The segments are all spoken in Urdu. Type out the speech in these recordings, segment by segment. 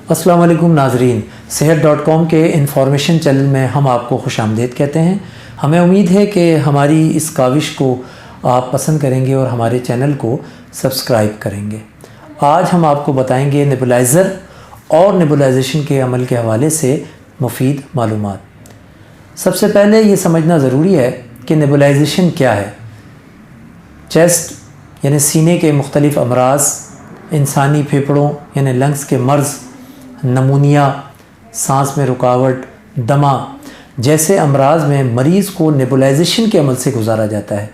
السلام علیکم ناظرین، صحت.com کے انفارمیشن چینل میں ہم آپ کو خوش آمدید کہتے ہیں۔ ہمیں امید ہے کہ ہماری اس کاوش کو آپ پسند کریں گے اور ہمارے چینل کو سبسکرائب کریں گے۔ آج ہم آپ کو بتائیں گے نیبولائزر اور نیبولائزیشن کے عمل کے حوالے سے مفید معلومات۔ سب سے پہلے یہ سمجھنا ضروری ہے کہ نیبولائزیشن کیا ہے۔ چیسٹ یعنی سینے کے مختلف امراض، انسانی پھیپھڑوں یعنی لنگز کے مرض، نمونیا، سانس میں رکاوٹ، دمہ جیسے امراض میں مریض کو نیبولائزیشن کے عمل سے گزارا جاتا ہے،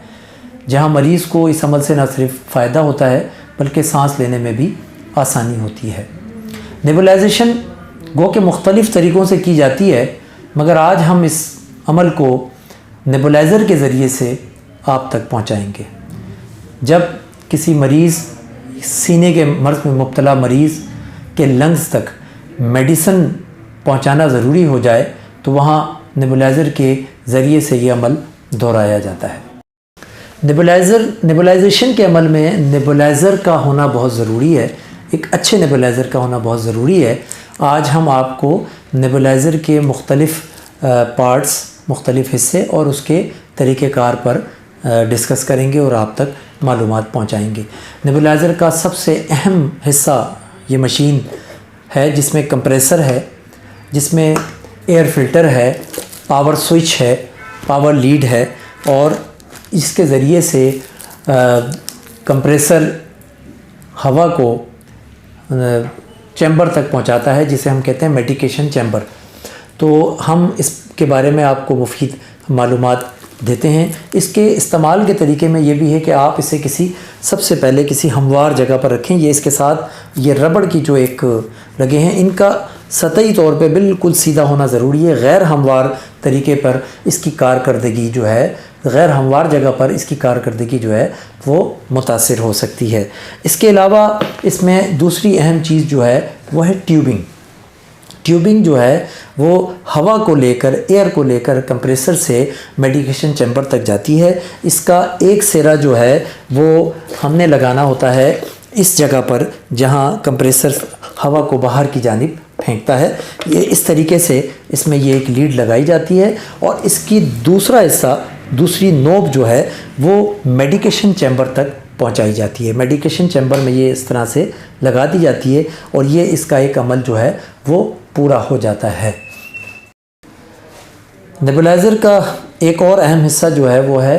جہاں مریض کو اس عمل سے نہ صرف فائدہ ہوتا ہے بلکہ سانس لینے میں بھی آسانی ہوتی ہے۔ نیبولائزیشن گو کہ مختلف طریقوں سے کی جاتی ہے، مگر آج ہم اس عمل کو نیبولائزر کے ذریعے سے آپ تک پہنچائیں گے۔ جب کسی مریض سینے کے مرض میں مبتلا مریض کے لنگز تک میڈیسن پہنچانا ضروری ہو جائے تو وہاں نیبولائزر کے ذریعے سے یہ عمل دہرایا جاتا ہے۔ نیبولائزیشن کے عمل میں نیبولائزر کا ہونا بہت ضروری ہے، ایک اچھے نیبولائزر کا ہونا بہت ضروری ہے۔ آج ہم آپ کو نیبولائزر کے مختلف پارٹس، مختلف حصے اور اس کے طریقہ کار پر ڈسکس کریں گے اور آپ تک معلومات پہنچائیں گے۔ نیبولائزر کا سب سے اہم حصہ یہ مشین ہے جس میں کمپریسر ہے، جس میں ایئر فلٹر ہے، پاور سوئچ ہے، پاور لیڈ ہے، اور اس کے ذریعے سے کمپریسر ہوا کو چیمبر تک پہنچاتا ہے، جسے ہم کہتے ہیں میڈیکیشن چیمبر۔ تو ہم اس کے بارے میں آپ کو مفید معلومات دیتے ہیں۔ اس کے استعمال کے طریقے میں یہ بھی ہے کہ آپ اسے سب سے پہلے کسی ہموار جگہ پر رکھیں۔ یہ اس کے ساتھ یہ ربڑ کی جو ایک لگے ہیں، ان کا سطحی طور پہ بالکل سیدھا ہونا ضروری ہے۔ غیر ہموار طریقے پر اس کی کارکردگی جو ہے، غیر ہموار جگہ پر اس کی کارکردگی جو ہے وہ متاثر ہو سکتی ہے۔ اس کے علاوہ اس میں دوسری اہم چیز جو ہے وہ ہے ٹیوبنگ۔ ٹیوبنگ جو ہے وہ ہوا کو لے کر، ایئر کو لے کر کمپریسر سے میڈیکیشن چیمبر تک جاتی ہے۔ اس کا ایک سرا جو ہے وہ ہم نے لگانا ہوتا ہے اس جگہ پر جہاں کمپریسر ہوا کو باہر کی جانب پھینکتا ہے۔ یہ اس طریقے سے اس میں یہ ایک لیڈ لگائی جاتی ہے، اور اس کی دوسرا حصہ، دوسری نوب جو ہے وہ میڈیکیشن چیمبر تک پہنچائی جاتی ہے۔ میڈیکیشن چیمبر میں یہ اس طرح سے لگا دی جاتی ہے، اور یہ اس کا ایک عمل جو ہے وہ پورا ہو جاتا ہے۔ نیبولائزر کا ایک اور اہم حصہ جو ہے وہ ہے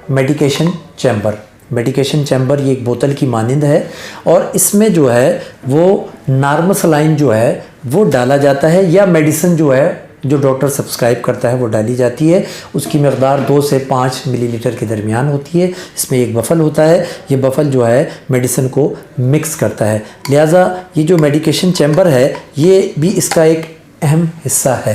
میڈیکیشن چیمبر۔ میڈیکیشن چیمبر یہ ایک بوتل کی مانند ہے، اور اس میں جو ہے وہ نارمل سلائن جو ہے وہ ڈالا جاتا ہے، یا میڈیسن جو ہے جو ڈاکٹر سبسکرائب کرتا ہے وہ ڈالی جاتی ہے۔ اس کی مقدار 2 سے 5 ملی لیٹر کے درمیان ہوتی ہے۔ اس میں ایک بفل ہوتا ہے، یہ بفل جو ہے میڈیسن کو مکس کرتا ہے۔ لہٰذا یہ جو میڈیکیشن چیمبر ہے یہ بھی اس کا ایک اہم حصہ ہے۔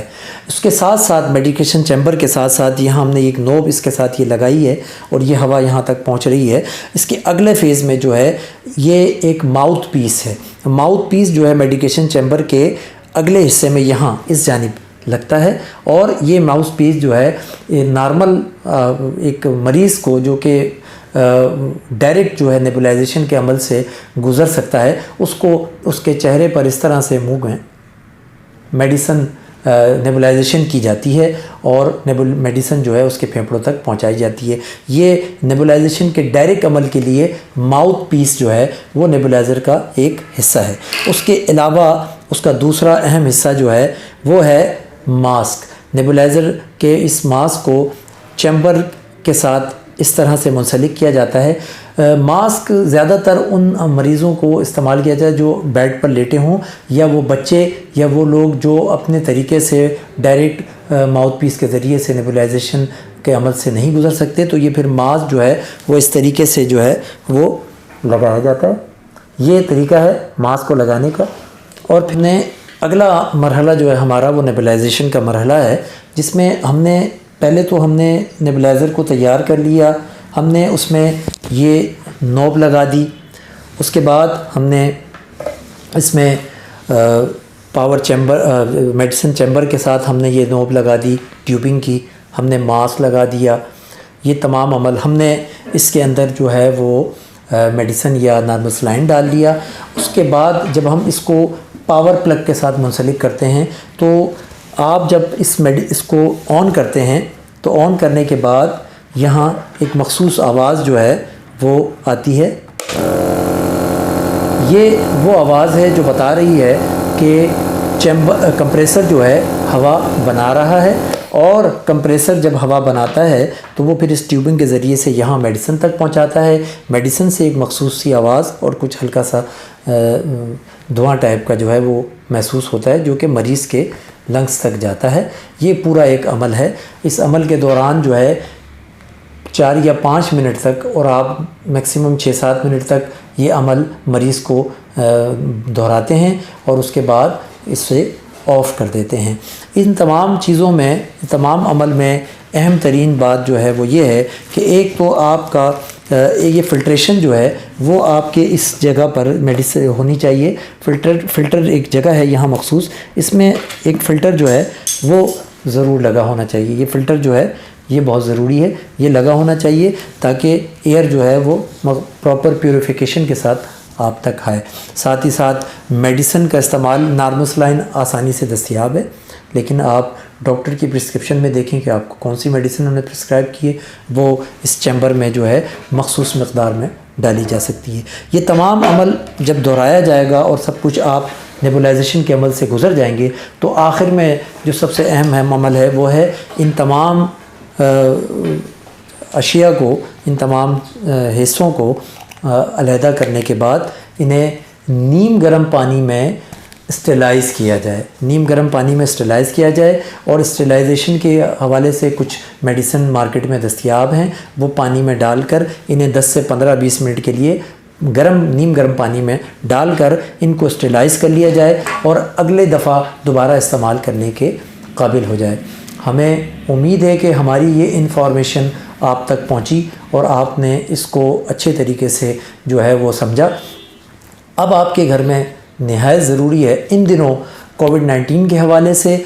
اس کے ساتھ ساتھ میڈیکیشن چیمبر کے ساتھ ساتھ یہاں ہم نے ایک نوب اس کے ساتھ یہ لگائی ہے، اور یہ ہوا یہاں تک پہنچ رہی ہے۔ اس کے اگلے فیز میں جو ہے یہ ایک ماؤتھ پیس ہے۔ ماؤتھ پیس جو ہے میڈیکیشن چیمبر کے اگلے حصے میں یہاں اس جانب لگتا ہے، اور یہ ماؤتھ پیس جو ہے نارمل ایک مریض کو جو کہ ڈائریکٹ جو ہے نیبولائزیشن کے عمل سے گزر سکتا ہے، اس کو اس کے چہرے پر اس طرح سے منہ میں میڈیسن نیبولائزیشن کی جاتی ہے، اور میڈیسن جو ہے اس کے پھیپھڑوں تک پہنچائی جاتی ہے۔ یہ نیبولائزیشن کے ڈائریکٹ عمل کے لیے ماؤتھ پیس جو ہے وہ نیبولائزر کا ایک حصہ ہے۔ اس کے علاوہ اس کا دوسرا اہم حصہ جو ہے وہ ہے ماسک۔ نیبولائزر کے اس ماسک کو چیمبر کے ساتھ اس طرح سے منسلک کیا جاتا ہے۔ ماسک زیادہ تر ان مریضوں کو استعمال کیا جائے جو بیڈ پر لیٹے ہوں، یا وہ بچے، یا وہ لوگ جو اپنے طریقے سے ڈائریکٹ ماؤتھ پیس کے ذریعے سے نیبولائزیشن کے عمل سے نہیں گزر سکتے، تو یہ پھر ماسک جو ہے وہ اس طریقے سے جو ہے وہ لگایا جاتا ہے۔ یہ طریقہ ہے ماسک کو لگانے کا۔ اور پھر اگلا مرحلہ جو ہے ہمارا وہ نیبولائزیشن کا مرحلہ ہے، جس میں پہلے تو ہم نے نیبولائزر کو تیار کر لیا، ہم نے اس میں یہ نوب لگا دی۔ اس کے بعد ہم نے اس میں پاور چیمبر، میڈیسن چیمبر کے ساتھ ہم نے یہ نوب لگا دی ٹیوبنگ کی، ہم نے ماسک لگا دیا۔ یہ تمام عمل ہم نے اس کے اندر جو ہے وہ میڈیسن یا نارمل سلائن ڈال لیا۔ اس کے بعد جب ہم اس کو پاور پلگ کے ساتھ منسلک کرتے ہیں. تو آپ جب اس کو آن کرتے ہیں تو آن کرنے کے بعد یہاں ایک مخصوص آواز جو ہے وہ آتی ہے. یہ وہ آواز ہے جو بتا رہی ہے کہ کمپریسر جو ہے ہوا بنا رہا ہے، اور کمپریسر جب ہوا بناتا ہے تو وہ پھر اس ٹیوبنگ کے ذریعے سے یہاں میڈیسن تک پہنچاتا ہے. میڈیسن سے ایک مخصوص سی آواز اور کچھ ہلکا سا دھواں ٹائپ کا جو ہے وہ محسوس ہوتا ہے، جو کہ مریض کے لنگس تک جاتا ہے. یہ پورا ایک عمل ہے. اس عمل کے دوران جو ہے 4 یا 5 منٹ تک، اور آپ میکسیمم 6-7 منٹ تک یہ عمل مریض کو دہراتے ہیں اور اس کے بعد اس سے آف کر دیتے ہیں. ان تمام چیزوں میں، تمام عمل میں اہم ترین بات جو ہے وہ یہ ہے کہ ایک تو آپ کا یہ فلٹریشن جو ہے وہ آپ کے اس جگہ پر میڈیسن ہونی چاہیے. فلٹر ایک جگہ ہے یہاں مخصوص، اس میں ایک فلٹر جو ہے وہ ضرور لگا ہونا چاہیے. یہ فلٹر جو ہے یہ بہت ضروری ہے، یہ لگا ہونا چاہیے تاکہ ایئر جو ہے وہ پراپر پیوریفیکیشن کے ساتھ آپ تک آئے. ساتھ ہی ساتھ میڈیسن کا استعمال، نارمل سلائن آسانی سے دستیاب ہے، لیکن آپ ڈاکٹر کی پرسکرپشن میں دیکھیں کہ آپ کو کون سی میڈیسن انہوں نے پرسکرائب کی ہے، وہ اس چیمبر میں جو ہے مخصوص مقدار میں ڈالی جا سکتی ہے. یہ تمام عمل جب دہرایا جائے گا اور سب کچھ آپ نیبولائزیشن کے عمل سے گزر جائیں گے تو آخر میں جو سب سے اہم عمل ہے وہ ہے ان تمام اشیاء کو، ان تمام حصوں کو علیحدہ کرنے کے بعد انہیں نیم گرم پانی میں اسٹیلائز کیا جائے. نیم گرم پانی میں اسٹیلائز کیا جائے، اور اسٹیلائزیشن کے حوالے سے کچھ میڈیسن مارکیٹ میں دستیاب ہیں، وہ پانی میں ڈال کر انہیں 10 سے 15-20 منٹ کے لیے نیم گرم پانی میں ڈال کر ان کو اسٹیلائز کر لیا جائے اور اگلے دفعہ دوبارہ استعمال کرنے کے قابل ہو جائے. ہمیں امید ہے کہ ہماری یہ انفارمیشن آپ تک پہنچی اور آپ نے اس کو اچھے طریقے سے جو ہے وہ سمجھا. اب آپ کے گھر میں نہایت ضروری ہے ان دنوں کووڈ-19 کے حوالے سے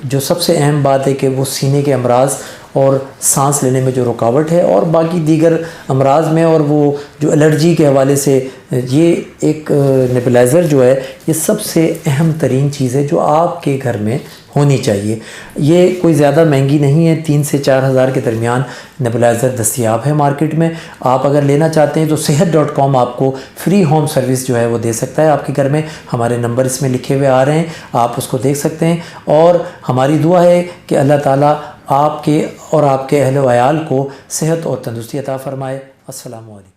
جو سب سے اہم بات ہے کہ وہ سینے کے امراض اور سانس لینے میں جو رکاوٹ ہے اور باقی دیگر امراض میں، اور وہ جو الرجی کے حوالے سے، یہ ایک نیبولائزر جو ہے یہ سب سے اہم ترین چیز ہے جو آپ کے گھر میں ہونی چاہیے. یہ کوئی زیادہ مہنگی نہیں ہے، 3 سے 4 ہزار کے درمیان نیبولائزر دستیاب ہے مارکیٹ میں. آپ اگر لینا چاہتے ہیں تو صحت.com آپ کو فری ہوم سروس جو ہے وہ دے سکتا ہے آپ کے گھر میں. ہمارے نمبر اس میں لکھے ہوئے آ رہے ہیں، آپ اس کو دیکھ سکتے ہیں. اور ہماری دعا ہے کہ اللہ تعالیٰ آپ کے اور آپ کے اہل و عیال کو صحت اور تندرستی عطا فرمائے. السلام علیکم.